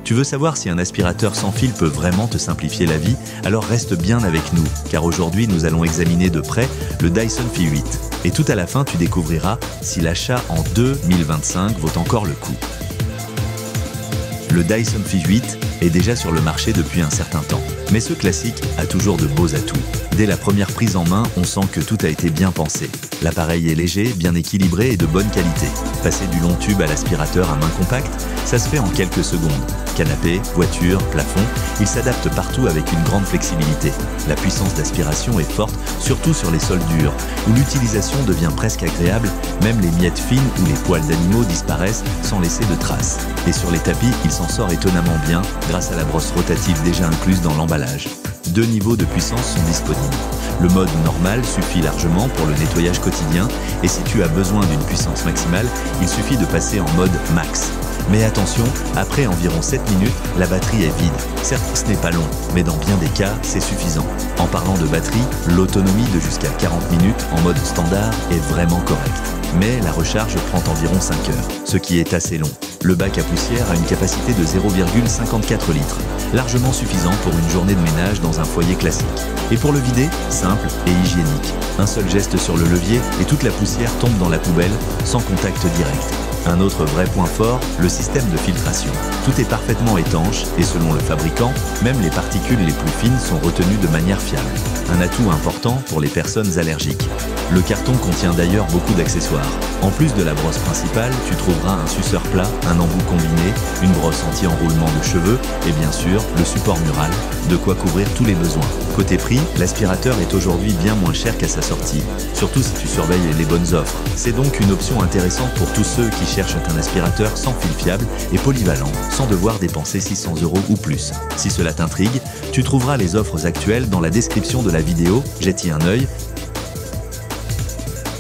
Tu veux savoir si un aspirateur sans fil peut vraiment te simplifier la vie? Alors reste bien avec nous, car aujourd'hui nous allons examiner de près le Dyson F8. Et tout à la fin, tu découvriras si l'achat en 2025 vaut encore le coup. Le Dyson F8 est déjà sur le marché depuis un certain temps. Mais ce classique a toujours de beaux atouts. Dès la première prise en main, on sent que tout a été bien pensé. L'appareil est léger, bien équilibré et de bonne qualité. Passer du long tube à l'aspirateur à main compacte, ça se fait en quelques secondes. Canapé, voiture, plafond, il s'adapte partout avec une grande flexibilité. La puissance d'aspiration est forte, surtout sur les sols durs, où l'utilisation devient presque agréable, même les miettes fines ou les poils d'animaux disparaissent sans laisser de traces. Et sur les tapis, il s'en sort étonnamment bien grâce à la brosse rotative déjà incluse dans l'emballage. 2 niveaux de puissance sont disponibles. Le mode normal suffit largement pour le nettoyage quotidien et si tu as besoin d'une puissance maximale, il suffit de passer en mode max. Mais attention, après environ 7 minutes, la batterie est vide. Certes, ce n'est pas long, mais dans bien des cas, c'est suffisant. En parlant de batterie, l'autonomie de jusqu'à 40 minutes en mode standard est vraiment correcte. Mais la recharge prend environ 5 heures, ce qui est assez long. Le bac à poussière a une capacité de 0,54 litres, largement suffisant pour une journée de ménage dans un foyer classique. Et pour le vider, simple et hygiénique. Un seul geste sur le levier et toute la poussière tombe dans la poubelle sans contact direct. Un autre vrai point fort, le système de filtration. Tout est parfaitement étanche et selon le fabricant, même les particules les plus fines sont retenues de manière fiable. Un atout important pour les personnes allergiques. Le carton contient d'ailleurs beaucoup d'accessoires. En plus de la brosse principale, tu trouveras un suceur plat, un embout combiné, une brosse anti-enroulement de cheveux et bien sûr le support mural, de quoi couvrir tous les besoins. Côté prix, l'aspirateur est aujourd'hui bien moins cher qu'à sa sortie, surtout si tu surveilles les bonnes offres. C'est donc une option intéressante pour tous ceux qui cherchent un aspirateur sans fil fiable et polyvalent, sans devoir dépenser 600 € ou plus. Si cela t'intrigue, tu trouveras les offres actuelles dans la description de la vidéo, jette-y un œil.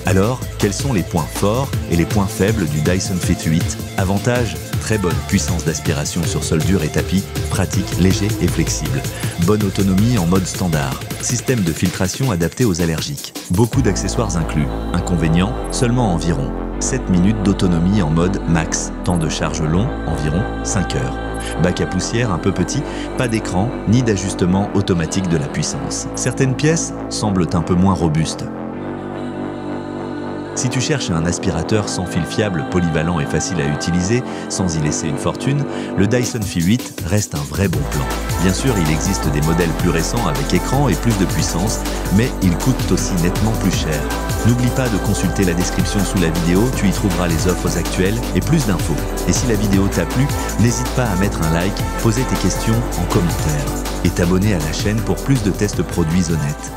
Alors, quels sont les points forts et les points faibles du Dyson F8? Avantage, très bonne puissance d'aspiration sur sol dur et tapis, pratique, léger et flexible. Bonne autonomie en mode standard. Système de filtration adapté aux allergiques. Beaucoup d'accessoires inclus. Inconvénient, seulement environ 7 minutes d'autonomie en mode max. Temps de charge long, environ 5 heures. Bac à poussière un peu petit, pas d'écran ni d'ajustement automatique de la puissance. Certaines pièces semblent un peu moins robustes. Si tu cherches un aspirateur sans fil fiable, polyvalent et facile à utiliser, sans y laisser une fortune, le Dyson F8 reste un vrai bon plan. Bien sûr, il existe des modèles plus récents avec écran et plus de puissance, mais ils coûtent aussi nettement plus cher. N'oublie pas de consulter la description sous la vidéo, tu y trouveras les offres actuelles et plus d'infos. Et si la vidéo t'a plu, n'hésite pas à mettre un like, poser tes questions en commentaire et t'abonner à la chaîne pour plus de tests produits honnêtes.